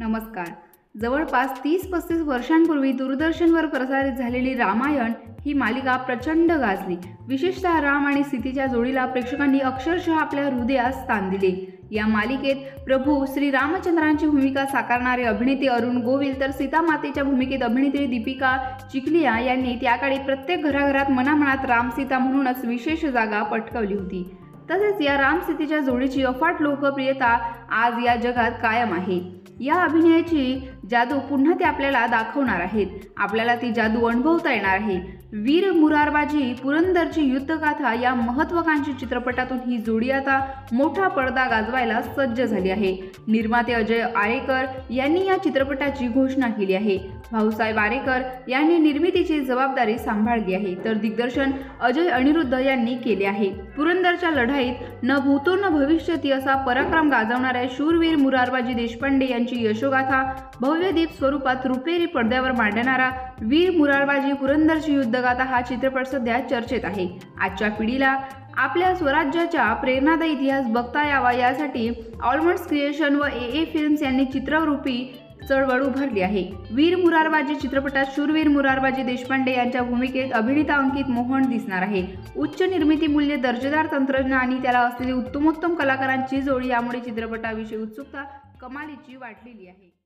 नमस्कार. जवळपास 30-35 वर्षांपूर्वी दूरदर्शनवर प्रसारित झालेली रामायण ही मालिका प्रचंड गाजली. विशेषतः राम आणि सीतेच्या जोडीला प्रेक्षकांनी अक्षरशः आपल्या हृदयात स्थान दिले. या मालिकेत प्रभू श्री रामचंद्रांची भूमिका साकारणारे अभिनेते अरुण गोविल तर सीता मातेच्या भूमिकेत अभिनेत्री दीपिका चिखलिया यांनी त्याकाळी प्रत्येक घराघरात मनामनात राम-सीता म्हणूनच विशेष जागा पटकावली होती. तसेच या राम-सीतेच्या जोडीची अफाट लोकप्रियता आज या जगात कायम आहे. या अभिनयाची जादू पुन्हा ते आपल्याला दाखवणार आहेत. आपल्याला ती जादू अनुभवता येणार आहे. वीर मुरारबाजी पुरंदरची युद्धगाथा या महत्त्वाकांक्षी चित्रपटातून ही जोडी आता मोठा पडदा गाजवायला सज्ज झाली आहे. निर्माते अजय आरेकर यांनी या चित्रपटाची घोषणा केली आहे. भाऊसाहेब आरेकर यांनी निर्मितीची जबाबदारी सांभाळली आहे, तर दिग्दर्शन अजय अनिरुद्ध यांनी केले आहे. पुरंदरच्या लढाईत न भूतो न भविष्यती असा पराक्रम गाजवणाऱ्या शूरवीर मुरारबाजी देशपांडे यांची यशोगाथा भव्यदीप स्वरूपात रुपेरी पडद्यावर मांडणारा वीर मुरारबाजी पुरंदरची युद्धगाथा हा चित्रपट सध्या चर्चेत आहे. आजच्या पिढीला आपल्या स्वराज्याचा प्रेरणादायी इतिहास बघता यावा यासाठी ऑलमंड्स क्रिएशन व ए फिल्म्स यांनी चित्ररूपी चळवळ उभारली आहे. वीर मुरारबाजी चित्रपटात शूरवीर मुरारबाजी देशपांडे यांच्या भूमिकेत अभिनेता अंकित मोहन दिसणार आहे. उच्च निर्मिती मूल्य, दर्जेदार तंत्रज्ञान आणि त्याला असलेली उत्तमोत्तम कलाकारांची जोडी यामुळे चित्रपटाविषयी उत्सुकता कमालीची वाढलेली आहे.